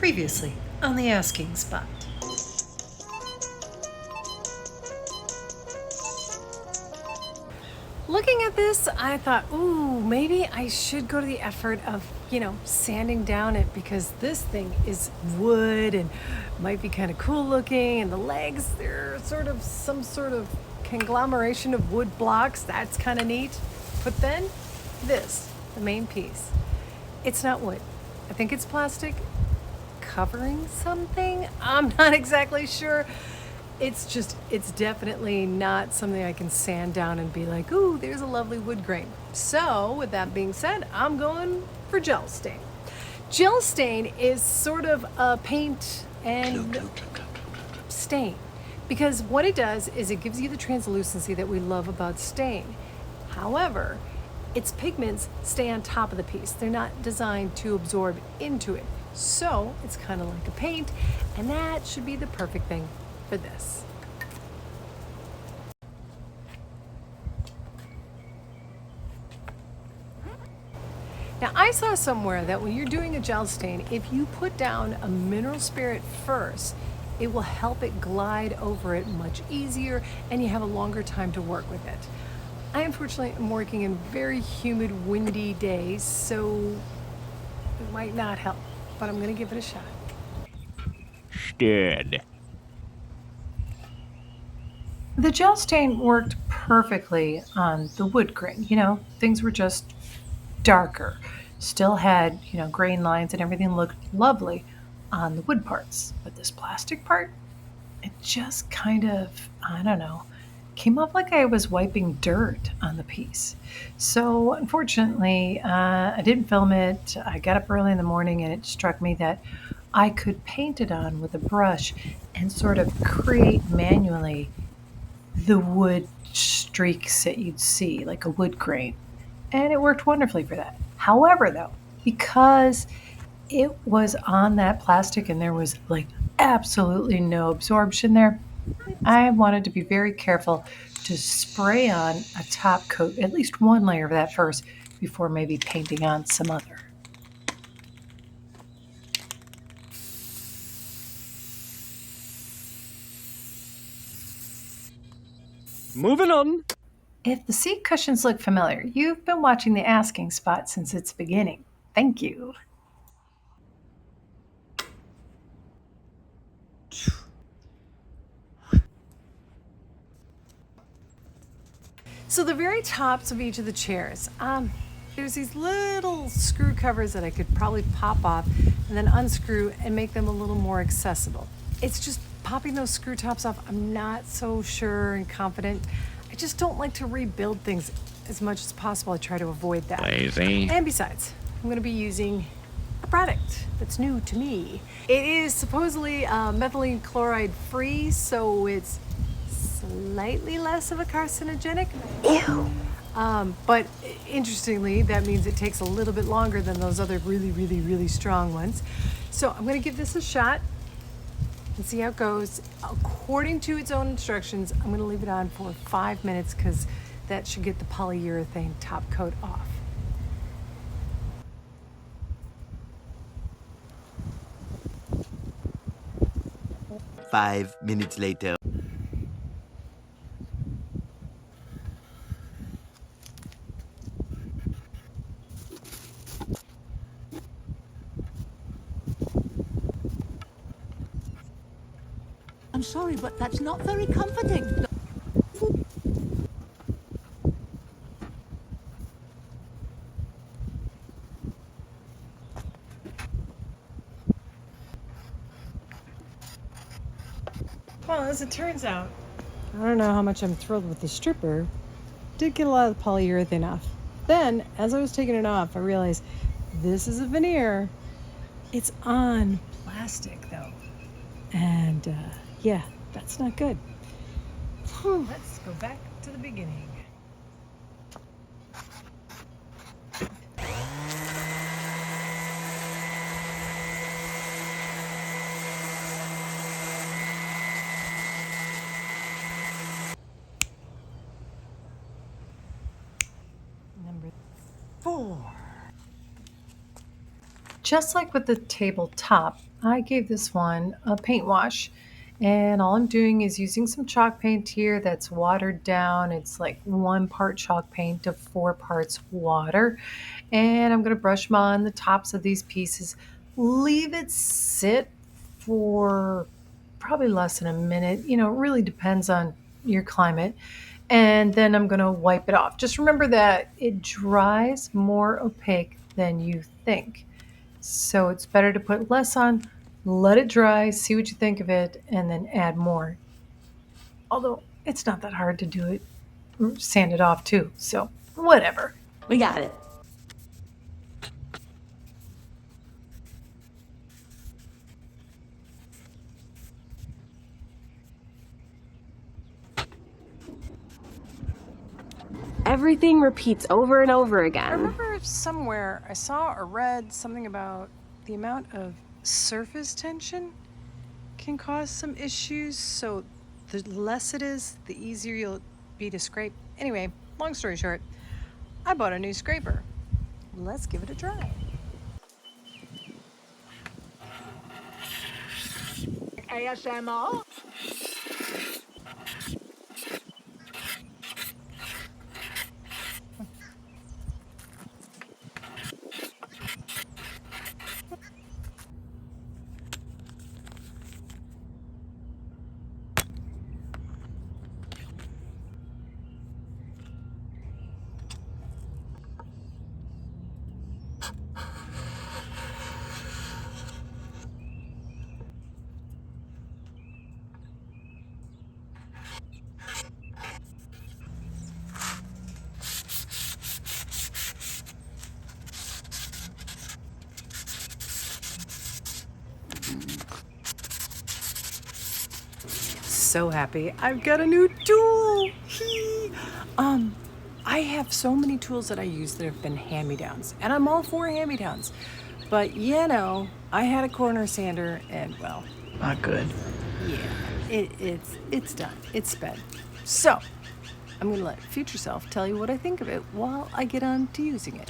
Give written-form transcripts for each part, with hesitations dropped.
Previously on the asking spot. Looking at this, I thought, ooh, maybe I should go to the effort of, sanding down it because this thing is wood and might be kind of cool looking. And the legs, they're sort of some sort of conglomeration of wood blocks. That's kind of neat. But then this, the main piece, it's not wood. I think it's plastic covering something. I'm not exactly sure. It's definitely not something I can sand down and be like, ooh, there's a lovely wood grain. So with that being said, I'm going for gel stain. Gel stain is sort of a paint and stain because what it does is it gives you the translucency that we love about stain. However, its pigments stay on top of the piece. They're not designed to absorb into it. So it's kind of like a paint, and that should be the perfect thing for this. Now, I saw somewhere that when you're doing a gel stain, if you put down a mineral spirit first, it will help it glide over it much easier and you have a longer time to work with it. I unfortunately am working in very humid, windy days, so it might not help, but I'm going to give it a shot. Stood. The gel stain worked perfectly on the wood grain. Things were just darker. Still had, grain lines and everything looked lovely on the wood parts. But this plastic part, it just kind of, I don't know, came off like I was wiping dirt on the piece. So unfortunately, I didn't film it. I got up early in the morning and it struck me that I could paint it on with a brush and sort of create manually the wood streaks that you'd see, like a wood grain. And it worked wonderfully for that. However, though, because it was on that plastic and there was like absolutely no absorption there, I wanted to be very careful to spray on a top coat, at least one layer of that first, before maybe painting on some other. Moving on. If the seat cushions look familiar, you've been watching the asking spot since its beginning. Thank you. So the very tops of each of the chairs, there's these little screw covers that I could probably pop off and then unscrew and make them a little more accessible. It's just popping those screw tops off, I'm not so sure and confident. I just don't like to rebuild things as much as possible. I try to avoid that. Lazy. And besides, I'm going to be using a product that's new to me. It is supposedly methylene chloride free, so it's slightly less of a carcinogenic. Ew. But interestingly, that means it takes a little bit longer than those other really, really, really strong ones. So I'm going to give this a shot and see how it goes. According to its own instructions, I'm going to leave it on for 5 minutes because that should get the polyurethane top coat off. Five minutes later. I'm sorry, but that's not very comforting. Well, as it turns out, I don't know how much I'm thrilled with the stripper. Did get a lot of the polyurethane off. Then, as I was taking it off, I realized this is a veneer. It's on plastic, though. And, yeah, that's not good. Let's go back to the beginning. Number 4. just like with the tabletop, I gave this one a paint wash. And all I'm doing is using some chalk paint here that's watered down. It's like 1 part chalk paint to 4 parts water. And I'm going to brush them on the tops of these pieces. Leave it sit for probably less than a minute. You know, it really depends on your climate. And then I'm going to wipe it off. Just remember that it dries more opaque than you think. So it's better to put less on, let it dry, see what you think of it, and then add more. Although it's not that hard to do it, sand it off too. So whatever. We got it. Everything repeats over and over I again. remember somewhere I saw or read something about the amount of surface tension can cause some issues. So the less it is, the easier you'll be to scrape. Anyway, long story short, I bought a new scraper. Let's give it a try. ASMR? So happy I've got a new tool. I have so many tools that I use that have been hand-me-downs, and I'm all for hand-me-downs. But you know, I had a corner sander, and well, not good. Yeah, it's done. It's sped. So I'm gonna let future self tell you what I think of it while I get on to using it.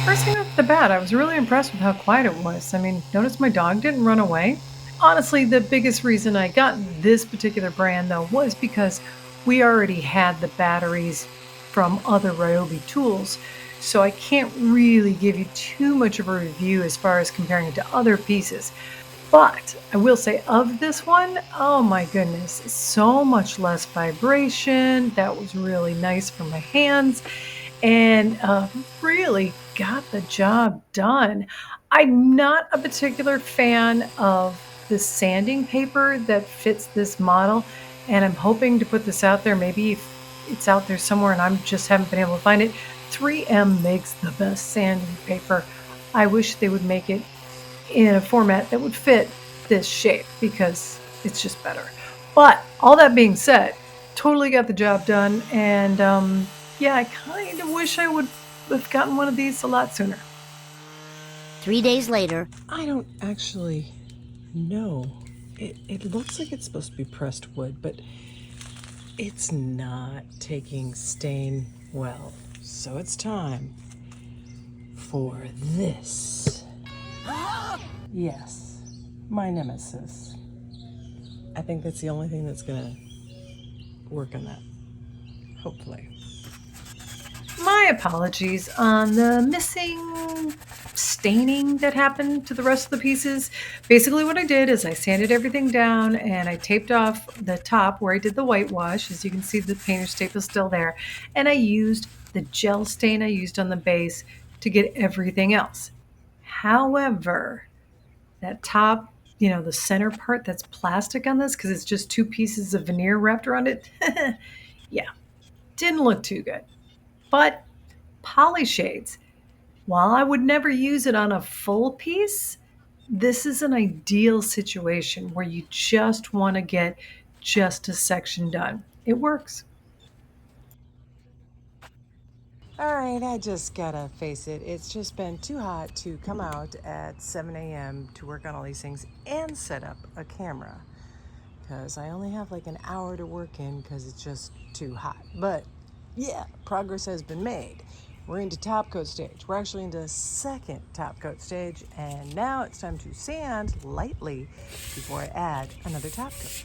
First thing off the bat, I was really impressed with how quiet it was. I mean, notice my dog didn't run away. Honestly, the biggest reason I got this particular brand, though, was because we already had the batteries from other Ryobi tools. So I can't really give you too much of a review as far as comparing it to other pieces. But I will say of this one, oh my goodness, so much less vibration. That was really nice for my hands and really got the job done. I'm not a particular fan of the sanding paper that fits this model, and I'm hoping to put this out there. Maybe if it's out there somewhere and I just haven't been able to find it. 3M makes the best sanding paper. I wish they would make it in a format that would fit this shape because it's just better. But all that being said, totally got the job done, and yeah, I kind of wish I would have gotten one of these a lot sooner. 3 days later, I don't actually know. It looks like it's supposed to be pressed wood, but it's not taking stain well. So it's time for this. Yes, my nemesis. I think that's the only thing that's gonna work on that. Hopefully. My apologies on the missing staining that happened to the rest of the pieces. Basically what I did is I sanded everything down and I taped off the top where I did the whitewash. As you can see, the painter's tape is still there. And I used the gel stain I used on the base to get everything else. However, that top, you know, the center part that's plastic on this, because it's just 2 pieces of veneer wrapped around it, yeah, didn't look too good. But poly shades, while I would never use it on a full piece, this is an ideal situation where you just want to get just a section done. It works. All right, I just gotta face it. It's just been too hot to come out at 7 a.m. to work on all these things and set up a camera. Because I only have like an hour to work in because it's just too hot. But yeah, progress has been made. we're into top coat stage. We're actually into the second top coat stage, and now it's time to sand lightly before I add another top coat.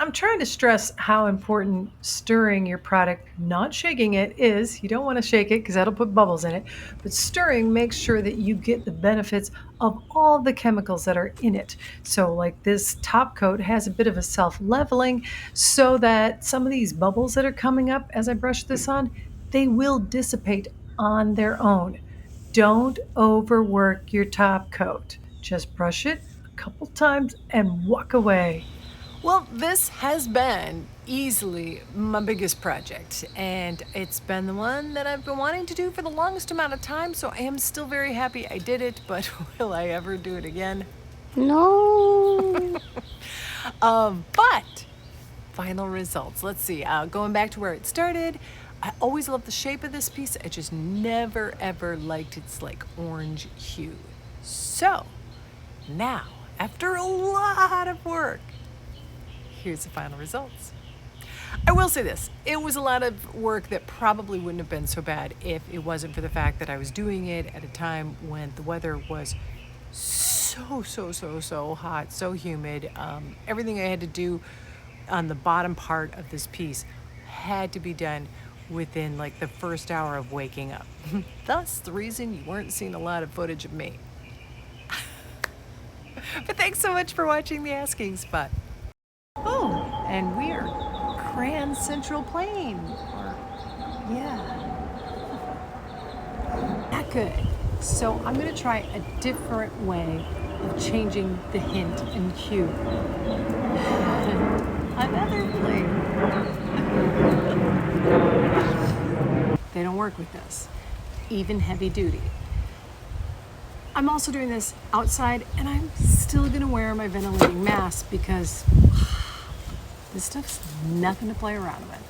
I'm trying to stress how important stirring your product, not shaking it, is. You don't want to shake it because that'll put bubbles in it. But stirring makes sure that you get the benefits of all the chemicals that are in it. So, like this top coat has a bit of a self leveling so that some of these bubbles that are coming up as I brush this on, they will dissipate on their own. Don't overwork your top coat. Just brush it a couple times and walk away. Well, this has been easily my biggest project, and it's been the one that I've been wanting to do for the longest amount of time, so I am still very happy I did it, but will I ever do it again? No. But final results. Let's see. Going back to where it started, I always loved the shape of this piece. I just never ever liked its like orange hue. So now, after a lot of work, here's the final results. I will say this, it was a lot of work that probably wouldn't have been so bad if it wasn't for the fact that I was doing it at a time when the weather was so hot, so humid. Everything I had to do on the bottom part of this piece had to be done within like the first hour of waking up. Thus the reason you weren't seeing a lot of footage of me. But thanks so much for watching the Asking Spot. Oh, and we're Grand Central Plain. Or, yeah. Not good. So I'm going to try a different way of changing the hint and hue. Another plane. They don't work with this. Even heavy duty. I'm also doing this outside, and I'm still going to wear my ventilating mask because this stuff's nothing to play around with.